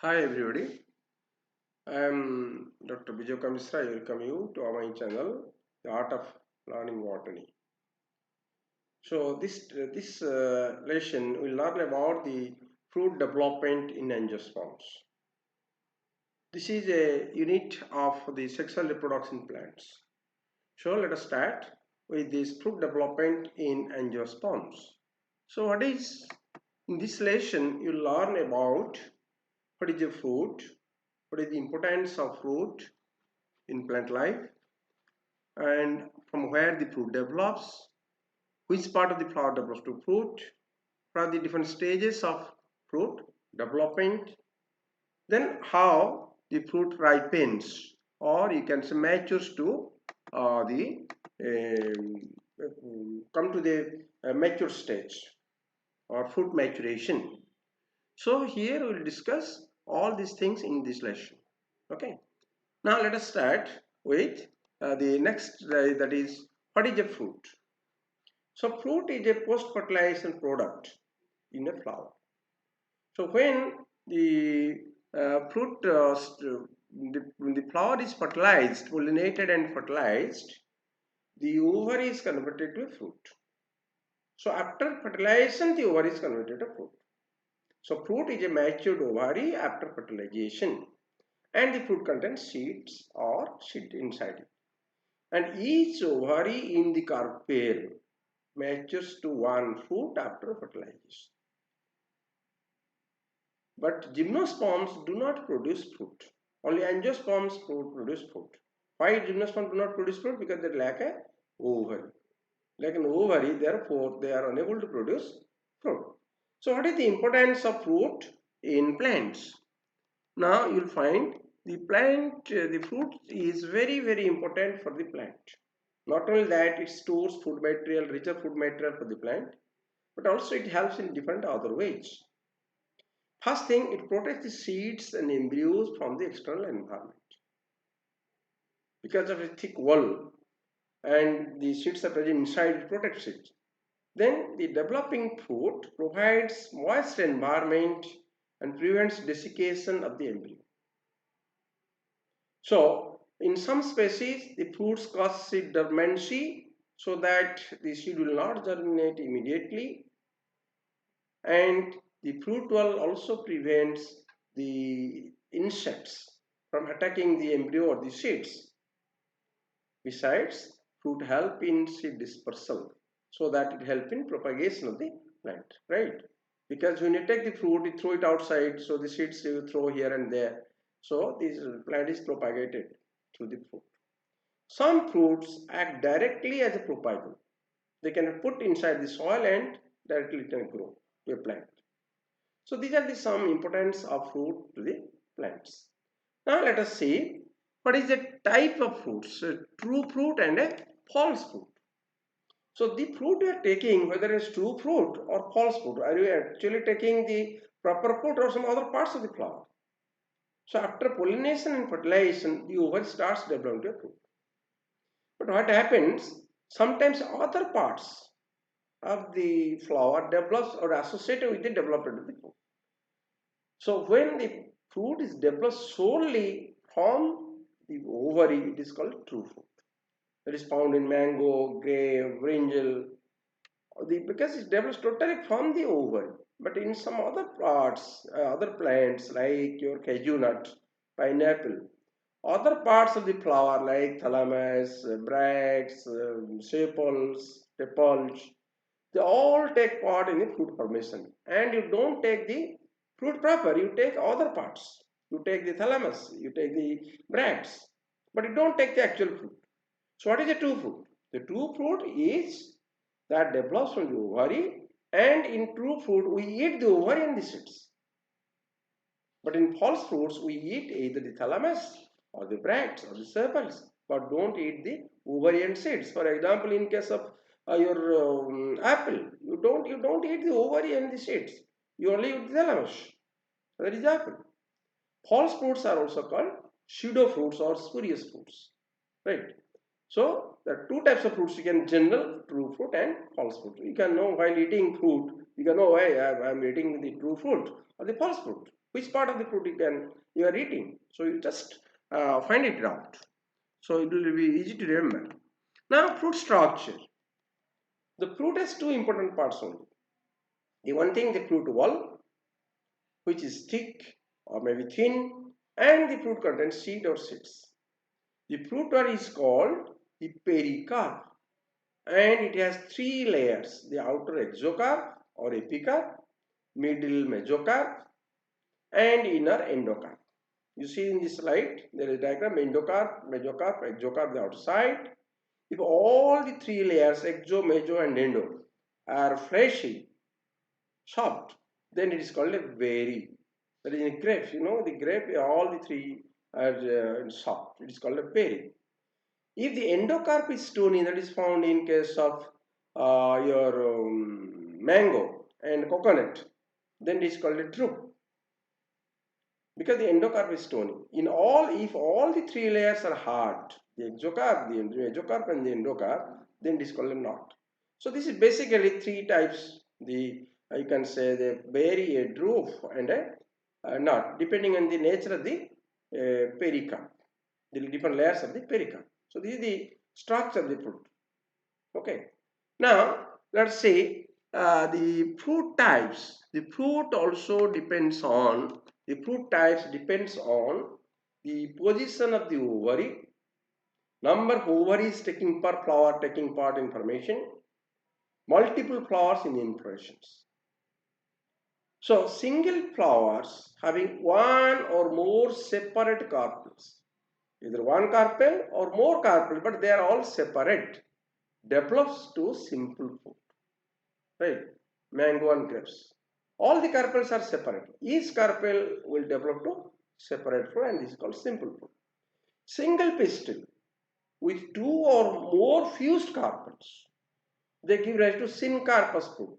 Hi everybody, I am Dr. Bijaya Mishra. I welcome you to our channel, The Art of Learning Botany. So this lesson will learn about the fruit development in angiosperms. This is a unit of the sexual reproduction plants. So let us start with this fruit development in angiosperms. So what is in this lesson you learn about what is a fruit, what is the importance of fruit in plant life, and from where the fruit develops, which part of the flower develops to fruit, what are the different stages of fruit development, then how the fruit ripens, or you can say matures to the come to the mature stage or fruit maturation. So here we will discuss all these things in this lesson. Okay. Now let us start with the next, that is, what is a fruit? So fruit is a post-fertilization product in a flower. So when the the flower is fertilized, pollinated and fertilized, the ovary is converted to a fruit. So after fertilization, the ovary is converted to fruit. So fruit is a matured ovary after fertilization, and the fruit contains seeds or seed inside it. And each ovary in the carpel matures to one fruit after fertilization. But gymnosperms do not produce fruit. Only angiosperms produce fruit. Why gymnosperms do not produce fruit? Because they lack a ovary. Like an ovary, therefore they are unable to produce fruit. So what is the importance of fruit in plants? Now you will find the fruit is very important for the plant. Not only that, it stores food material, richer food material for the plant, but also it helps in different other ways. First thing, it protects the seeds and embryos from the external environment. Because of a thick wall and the seeds are present inside, it protects it. Then the developing fruit provides moist environment and prevents desiccation of the embryo. So in some species, the fruits cause seed dormancy so that the seed will not germinate immediately, and the fruit wall also prevents the insects from attacking the embryo or the seeds. Besides, fruit help in seed dispersal so that it help in propagation of the plant, right? Because when you take the fruit, you throw it outside, so the seeds you throw here and there, so this plant is propagated through the fruit. Some fruits act directly as a propagulant. They can put inside the soil and directly it can grow to a plant. So these are the some importance of fruit to the plants. Now let us see what is the type of fruits, a true fruit and a false fruit. So the fruit you are taking, whether it's true fruit or false fruit, are you actually taking the proper fruit or some other parts of the flower? So after pollination and fertilization, the ovary starts developing a fruit. But what happens, sometimes other parts of the flower develops or associated with the development of the fruit. So when the fruit is developed solely from the ovary, it is called true fruit. That is found in mango, grape, brinjal, because it develops totally from the ovary. But in some other parts, other plants like your cashew nut, pineapple, other parts of the flower like thalamus, bracts, sepals, tepals, they all take part in the fruit formation. And you don't take the fruit proper, you take other parts. You take the thalamus, you take the bracts, but you don't take the actual fruit. So what is the true fruit? The true fruit is that develops from the ovary, and in true fruit we eat the ovary and the seeds. But in false fruits we eat either the thalamus or the bracts or the sepals, but don't eat the ovary and seeds. For example, in case of your apple, you don't eat the ovary and the seeds. You only eat the thalamus. That is apple. False fruits are also called pseudo fruits or spurious fruits, right? So there are two types of fruits. You can general true fruit and false fruit. You can know while eating fruit, you can know why I am eating the true fruit or the false fruit. which part of the fruit you are eating. So you just find it out. So it will be easy to remember. Now fruit structure. The fruit has two important parts only. The one thing, the fruit wall, which is thick or maybe thin, and the fruit contains seed or seeds. The fruit wall is called the pericarp, and it has three layers: the outer exocarp or epicarp, middle mesocarp, and inner endocarp. You see in this slide, there is a diagram: endocarp, mesocarp, exocarp, the outside. If all the three layers, exo, meso, and endo, are fleshy, soft, then it is called a berry. That is in grapes, the grape, all the three are soft. It is called a berry. If the endocarp is stony, that is found in case of your mango and coconut, then it is called a drupe, because the endocarp is stony. If all the three layers are hard, the exocarp, the mesocarp, and the endocarp, then it is called a knot. So this is basically three types. You can say the berry, a drupe, and a knot, depending on the nature of the pericarp, the different layers of the pericarp. So this is the structure of the fruit. Okay. Now let's say the fruit types. The fruit also depends on the fruit types depends on the position of the ovary, number of ovaries taking per flower taking part in formation, multiple flowers in inflorescence. So single flowers having one or more separate carpels, either one carpel or more carpel, but they are all separate, develops to simple fruit. Right? Mango and grapes. All the carpels are separate. Each carpel will develop to separate fruit, and this is called simple fruit. Single pistil with two or more fused carpels, they give rise to syncarpous fruit.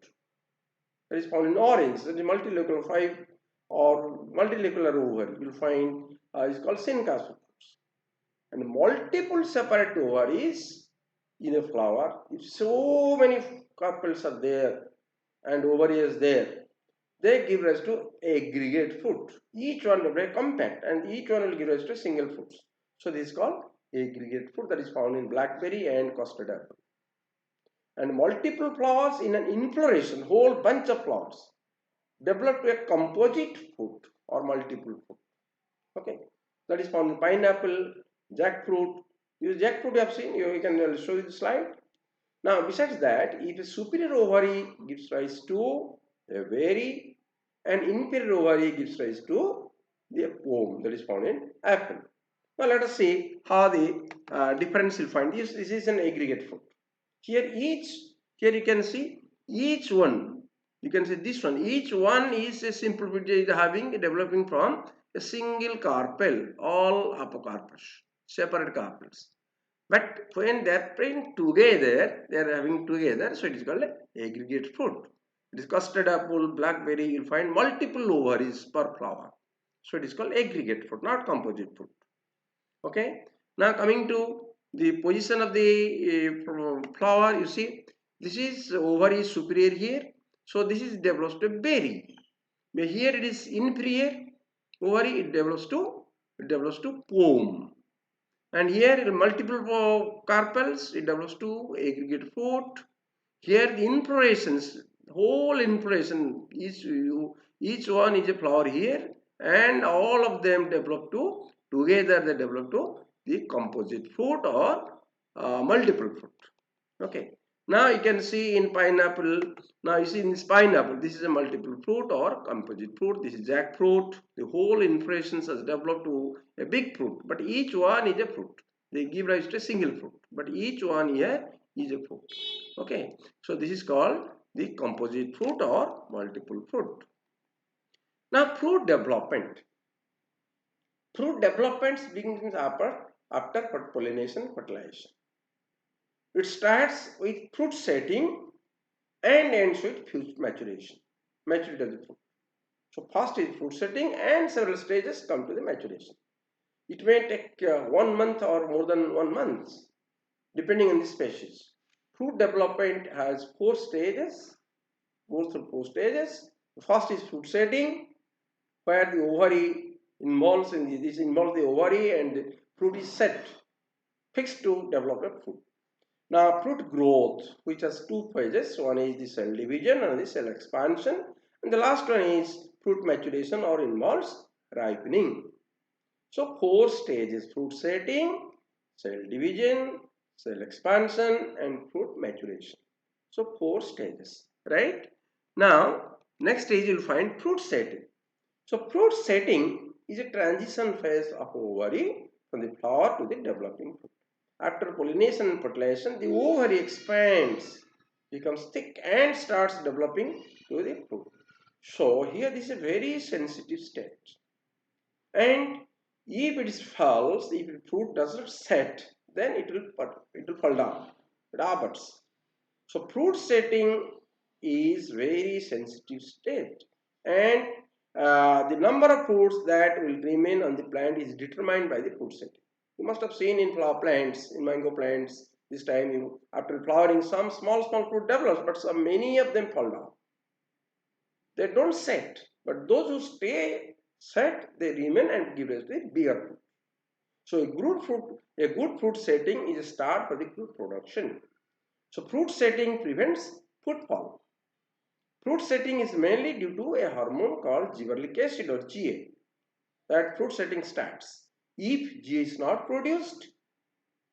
That is found in orange. That is multilocular 5 or multilocular ovary. You will find is called syncarpous fruits. And multiple separate ovaries in a flower. If so many carpels are there and ovary is there, they give rise to aggregate fruit. Each one will be compact, and each one will give rise to single fruits. So this is called aggregate fruit, that is found in blackberry and custard apple. And multiple flowers in an infloration, whole bunch of flowers, develop to a composite fruit or multiple fruit. Okay, that is found in pineapple, jackfruit. Use jackfruit you have seen. You can show you the slide. Now, besides that, if a superior ovary gives rise to a berry, and inferior ovary gives rise to the pome, that is found in apple. Now, let us see how the difference will find. This is an aggregate fruit. Here you can see each one. You can see this one. Each one is a simple fruit developing from a single carpel, all apocarpus, separate carpels. But when they are playing together, they are having together, so it is called aggregate fruit. It is custard apple, blackberry, you will find multiple ovaries per flower. So it is called aggregate fruit, not composite fruit. Okay. Now coming to the position of the flower, you see, this is ovary superior here. So this is develops to berry. But here it is inferior ovary, it develops to pome. And here in multiple carpels, it develops to aggregate fruit. Here the inflorescence, whole inflorescence, each one is a flower here, and all of them develop to, together they develop to the composite fruit or multiple fruit. Okay. Now you can see in pineapple, now you see in this pineapple, this is a multiple fruit or composite fruit. This is jackfruit. The whole inflorescence has developed to a big fruit, but each one is a fruit. They give rise to a single fruit, but each one here is a fruit. Okay, so this is called the composite fruit or multiple fruit. Now fruit development. Fruit development begins after pollination, fertilization. It starts with fruit setting and ends with maturation, maturity of the fruit. So first is fruit setting, and several stages come to the maturation. It may take 1 month or more than 1 month, depending on the species. Fruit development has 4 stages, goes through 4 stages. The first is fruit setting, where the ovary involves in this involves the ovary and the fruit is set, fixed to develop a fruit. Now fruit growth, which has two phases, one is the cell division and the cell expansion, and the last one is fruit maturation or involves ripening. So four stages: fruit setting, cell division, cell expansion and fruit maturation. So four stages, right? Now next stage you will find fruit setting. So fruit setting is a transition phase of ovary from the flower to the developing fruit. After pollination and fertilization, the ovary expands, becomes thick and starts developing to the fruit. So here this is a very sensitive stage. And if it falls, if the fruit does not set, then it will fall down. It aborts. So fruit setting is very sensitive state, and the number of fruits that will remain on the plant is determined by the fruit setting. You must have seen in flower plants, in mango plants, this time you after flowering some small fruit develops, but some many of them fall down. They don't set, but those who stay set, they remain and give us the bigger fruit. So a good fruit setting is a start for the fruit production. So fruit setting prevents fruit fall. Fruit setting is mainly due to a hormone called gibberellic acid or GA that fruit setting starts. If GA is not produced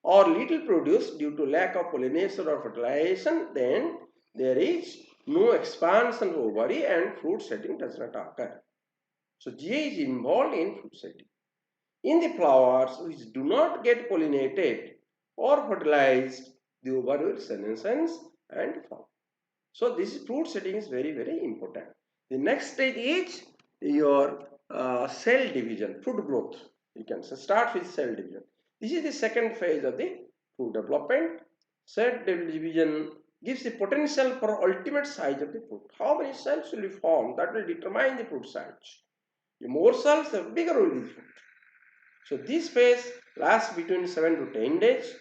or little produced due to lack of pollination or fertilization, then there is no expansion of ovary and fruit setting does not occur. So GA is involved in fruit setting. In the flowers which do not get pollinated or fertilized, the ovary will senescence and fall. So this fruit setting is very, very important. The next stage is your cell division, fruit growth. You can start with cell division. This is the second phase of the fruit development. Cell division gives the potential for ultimate size of the fruit. How many cells will be formed? That will determine the fruit size. The more cells, the bigger will be the fruit. So this phase lasts between 7 to 10 days,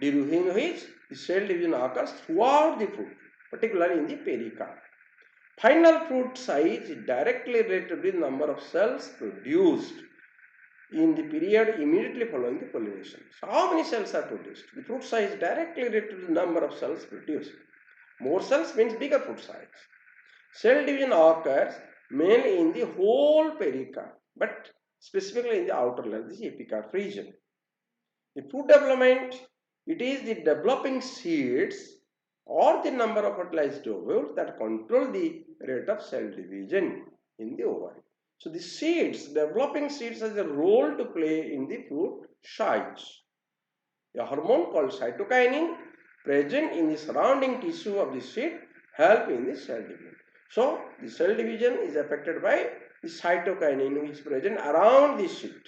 during which the cell division occurs throughout the fruit, particularly in the pericarp. Final fruit size is directly related with the number of cells produced in the period immediately following the pollination. So how many cells are produced? The fruit size is directly related to the number of cells produced. More cells means bigger fruit size. Cell division occurs mainly in the whole pericarp, but specifically in the outer layer, this epicarp region. The fruit development, it is the developing seeds or the number of fertilized ovules that control the rate of cell division in the ovary. So the seeds, developing seeds has a role to play in the fruit size. A hormone called cytokinin present in the surrounding tissue of the seed help in the cell division. So the cell division is affected by the cytokinin which is present around the seed.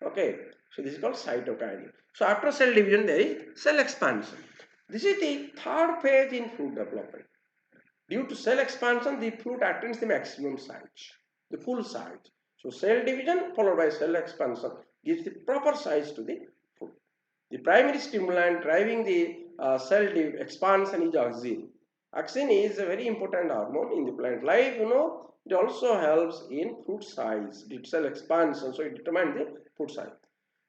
Okay, so this is called cytokinin. So after cell division there is cell expansion. This is the third phase in fruit development. Due to cell expansion, the fruit attains the maximum size, the full size. So cell division followed by cell expansion gives the proper size to the fruit. The primary stimulant driving the cell expansion is auxin. Auxin is a very important hormone in the plant life, It also helps in fruit size, the cell expansion, so it determines the fruit size.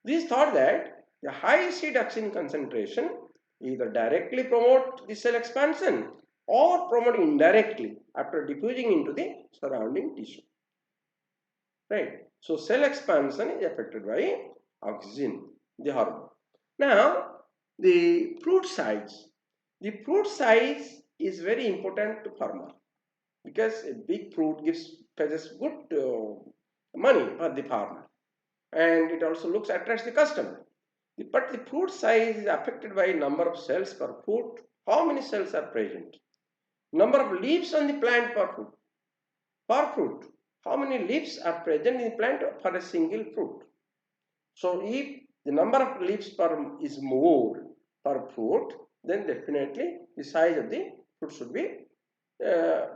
This thought that the high seed auxin concentration either directly promote the cell expansion or promote indirectly after diffusing into the surrounding tissue. Right. So cell expansion is affected by auxin, the hormone. Now, the fruit size. The fruit size is very important to farmer because a big fruit fetches good money for the farmer, and it also attracts the customer. But the fruit size is affected by number of cells per fruit. How many cells are present? Number of leaves on the plant per fruit. Per fruit, how many leaves are present in the plant for a single fruit? So if the number of leaves is more per fruit, then definitely the size of the fruit should be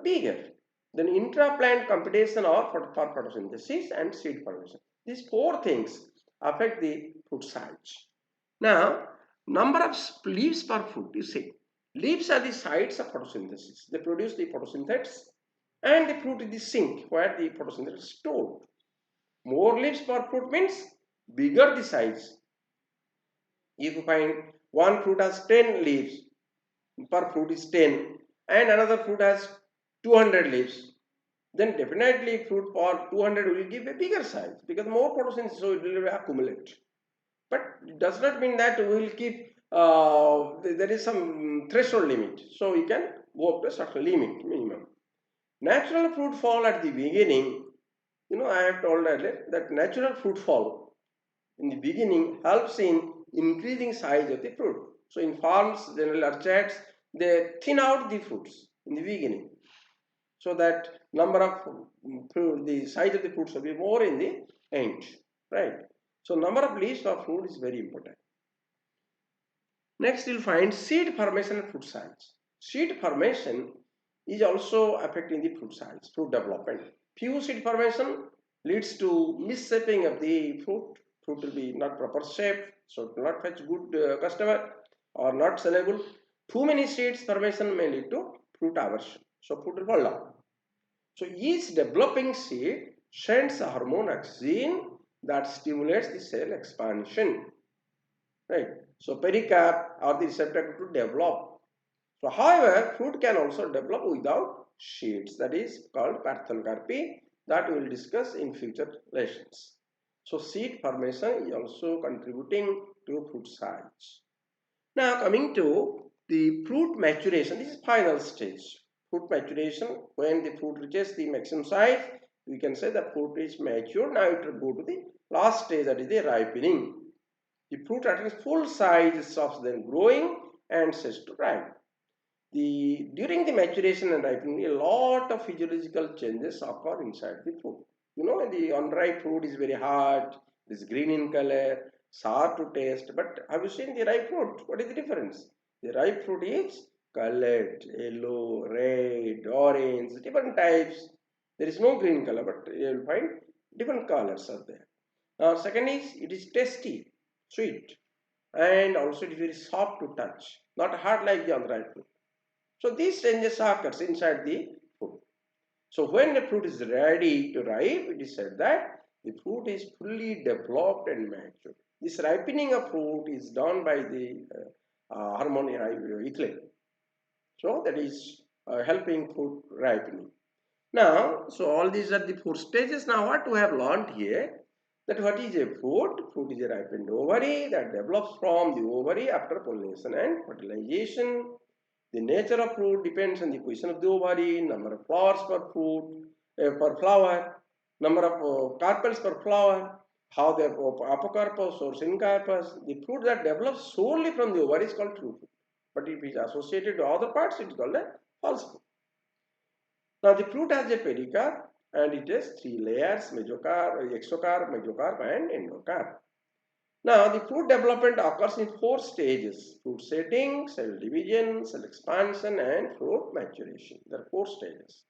bigger. Then intra-plant competition or for photosynthesis and seed formation. These four things affect the fruit size. Now, number of leaves per fruit, you see. Leaves are the sites of photosynthesis. They produce the photosynthesis and the fruit is the sink where the photosynthesis is stored. More leaves per fruit means bigger the size. If you find one fruit has 10 leaves, per fruit is 10, and another fruit has 200 leaves, then definitely fruit for 200 will give a bigger size because more photosynthesis, so it will accumulate. But it does not mean that we will keep, there is some threshold limit, so we can go up to a certain limit minimum. Natural fruit fall at the beginning. I have told earlier that natural fruit fall in the beginning helps in increasing size of the fruit. So in farms, general orchards, they thin out the fruits in the beginning, so that number of fruit, the size of the fruits will be more in the end, right? So number of leaves of fruit is very important. Next, you'll find seed formation and fruit size. Seed formation is also affecting the fruit size, fruit development. Few seed formation leads to misshaping of the fruit. Fruit will be not proper shape, so it will not fetch good customer or not sellable. Too many seeds formation may lead to fruit aversion, so fruit will fall down. So each developing seed sends a hormone gene that stimulates the cell expansion, right? So pericarp or the receptor to develop. So however, fruit can also develop without seeds, that is called parthenocarpy, that we will discuss in future lessons. So seed formation is also contributing to fruit size. Now coming to the fruit maturation, this is final stage. Fruit maturation, when the fruit reaches the maximum size, we can say the fruit is mature. Now it will go to the last stage, that is the ripening. The fruit attains full size, stops then growing and says to ripe. During the maturation and ripening, a lot of physiological changes occur inside the fruit. The unripe fruit is very hard, it is green in color, sour to taste. But have you seen the ripe fruit? What is the difference? The ripe fruit is colored, yellow, red, orange, different types. There is no green color, but you will find different colors are there. Second is, it is tasty, sweet, and also it is very soft to touch, not hard like the unripe fruit. So these changes occurs inside the fruit. So when the fruit is ready to ripe, it is said that the fruit is fully developed and mature. This ripening of fruit is done by the hormone ethylene. So that is helping fruit ripening. Now, so all these are the four stages. Now what we have learned here, that what is a fruit? Fruit is a ripened ovary that develops from the ovary after pollination and fertilization. The nature of fruit depends on the position of the ovary, number of flowers per flower, number of carpels per flower, how they are apocarpous or syncarpous. The fruit that develops solely from the ovary is called true fruit. But if it is associated to other parts, it is called a false fruit. Now the fruit has a pericarp and it has three layers: mesocarp, exocarp, mesocarp and endocarp. Now, the fruit development occurs in four stages: fruit setting, cell division, cell expansion, and fruit maturation. There are four stages.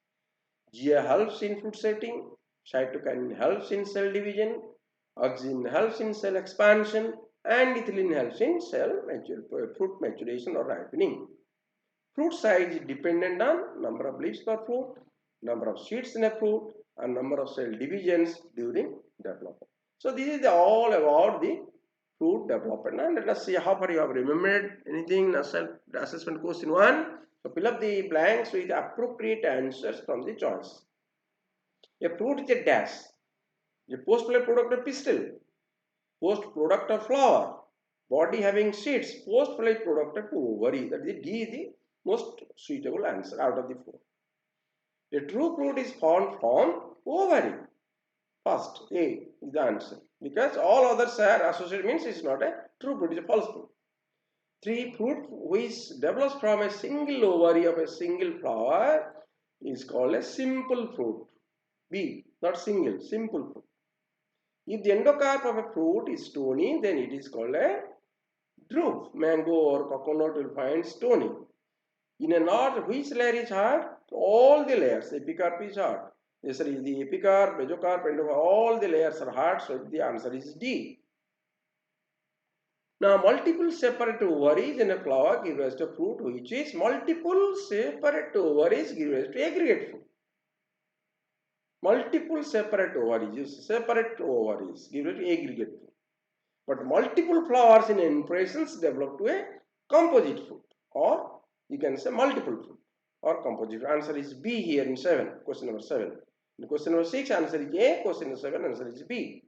Gia helps in fruit setting, cytokinin helps in cell division, auxin helps in cell expansion, and ethylene helps in fruit maturation or ripening. Fruit size is dependent on number of leaves per fruit, number of seeds in a fruit, and number of cell divisions during development. So this is all about the fruit development. And let us see how far you have remembered anything in self-assessment question 1. So fill up the blanks with appropriate answers from the choice. A fruit is a dash, a post-play product of pistil, post-product of flower, body having seeds, post-play product of ovary. That is D is the most suitable answer out of the four. A true fruit is formed from ovary. First, A is the answer, because all others are associated, means it is not a true fruit, it is a false fruit. 3. Fruit which develops from a single ovary of a single flower is called a simple fruit. B, not single, simple fruit. If the endocarp of a fruit is stony, then it is called a drupe. Mango or coconut will find stony. In a knot, which layer is hard? All the layers. Epicarp is hard. The epicarp, mesocarp, endocarp, all the layers are hard, so the answer is D. Now, multiple separate ovaries in a flower give rise to fruit, which is multiple separate ovaries give rise to aggregate fruit. multiple separate ovaries, give it aggregate fruit. But multiple flowers in inflorescence develop to a composite fruit, or you can say multiple fruit or composite. Answer is B here in 7, question number 7. In question number 6, answer is A, question number 7, answer is B.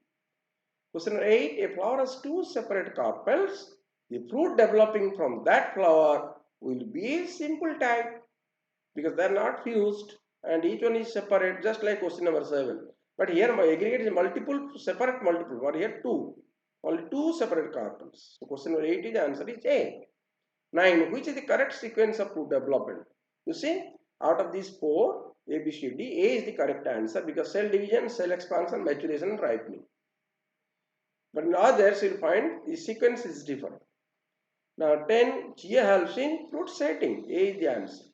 Question number 8, a flower has two separate carpels. The fruit developing from that flower will be simple type because they are not fused and each one is separate, just like question number 7. But here my aggregate is multiple, separate multiple, but here two. Only two separate carpels. So question number 8 is the answer is A. 9. Which is the correct sequence of fruit development? You see, out of these 4, A, B, C, D, A is the correct answer because cell division, cell expansion, maturation, and ripening. But in others, you'll find the sequence is different. Now 10, GA helps in fruit setting. A is the answer.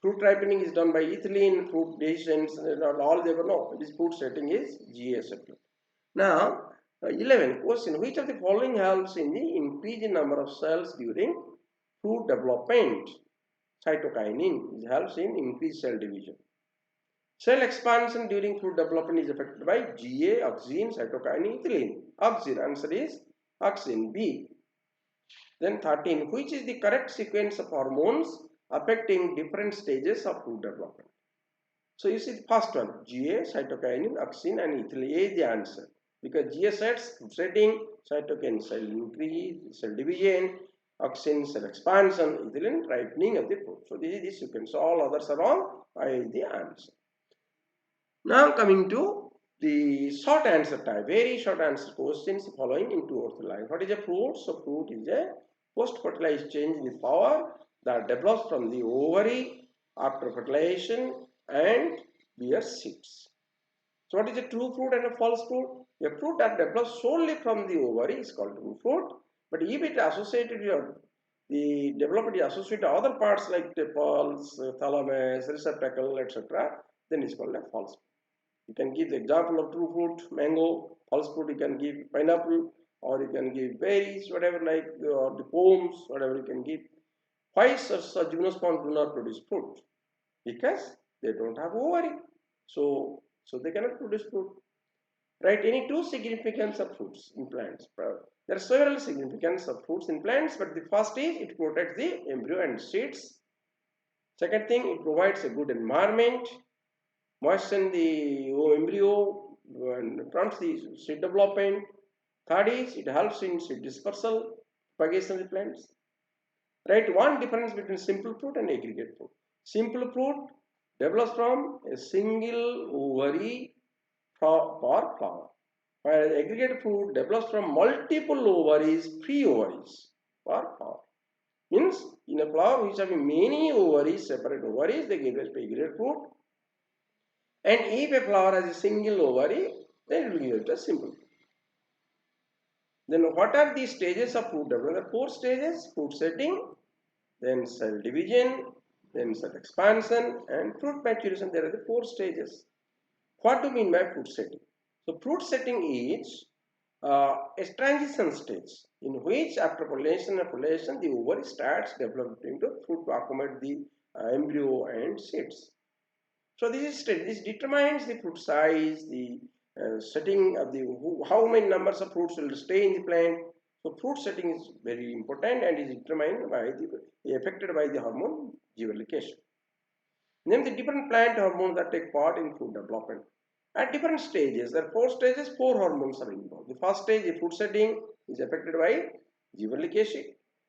Fruit ripening is done by ethylene, fruit decisions, all they will know. This fruit setting is GA separate. Now, 11. Question. Which of the following helps in the increase in number of cells during fruit development? Cytokinin helps in increased cell division. Cell expansion during fruit development is affected by GA, auxin, cytokinin, ethylene. Auxin, answer is auxin, B. Then 13. Which is the correct sequence of hormones affecting different stages of fruit development? So you see the first one, GA, cytokinin, auxin and ethylene. A is the answer. Because GA sets fruit setting, cytokinin cell increase, cell division, auxin cell expansion, ethylene ripening of the fruit. So this is the sequence. So all others are wrong. I is the answer. Now coming to the short answer type, very short answer questions following in 2 or 3 lines. What is a fruit? So fruit is a post-fertilized change in the flower that develops from the ovary after fertilization and bears seeds. So what is a true fruit and a false fruit? A fruit that develops solely from the ovary is called true fruit. But if it associated with the development is associated with other parts like the pulse, thalamus, receptacle, etc., then it's called a false fruit. You can give the example of true fruit, mango, false fruit, you can give pineapple, or you can give berries, whatever, like the pomes, whatever you can give. Why such gymnosperms do not produce fruit? Because they don't have ovary. So they cannot produce fruit. Right? Any two significance of fruits in plants? There are several significance of fruits in plants, but the first is it protects the embryo and seeds. Second thing, it provides a good environment, moisten the embryo and prompts the seed development. Third is it helps in seed dispersal, propagation of the plants. Right? One difference between simple fruit and aggregate fruit. Simple fruit develops from a single ovary for flower, while aggregate fruit develops from multiple ovaries, free ovaries for flower. Means in a flower which have many ovaries, separate ovaries, they give us aggregate fruit. And if a flower has a single ovary, then it will give it a simple fruit. Then what are the stages of fruit development? There are 4 stages: fruit setting, then cell division, then cell expansion, and fruit maturation. There are the 4 stages. What do you mean by fruit setting? So fruit setting is a transition stage in which after pollination and foliation the ovary starts developing into fruit to accommodate the embryo and seeds. So this determines the fruit size, the setting of the how many numbers of fruits will stay in the plant. So fruit setting is very important and is determined by affected by the hormone gibberellication. Name the different plant hormones that take part in fruit development. At different stages, there are 4 stages, 4 hormones are involved. The first stage, the fruit setting, is affected by gibberellication.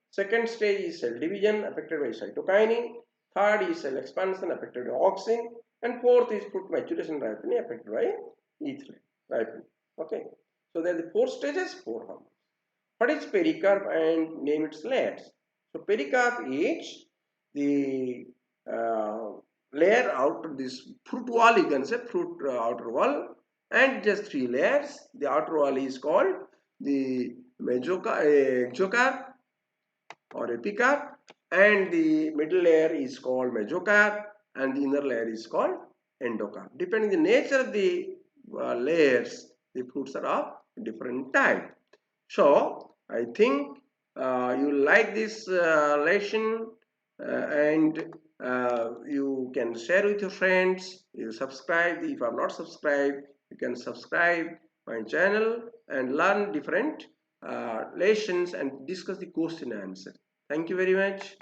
Second stage is cell division, affected by cytokinin. Third is cell expansion, affected by auxin. And fourth is fruit maturation ripening, affected by ethylene ripening. Okay. So there are the 4 stages, 4 hormones. What is pericarp and name its layers? So pericarp is the layer out of this fruit wall, you can say fruit outer wall, and just 3 layers. The outer wall is called the exocarp or epicarp, and the middle layer is called mesocarp, and the inner layer is called endocarp. Depending on the nature of the layers, the fruits are of different type. So I think you like this lesson. and you can share with your friends. You subscribe. If you are not subscribed, you can subscribe my channel and learn different lessons and discuss the question and answer. Thank you very much.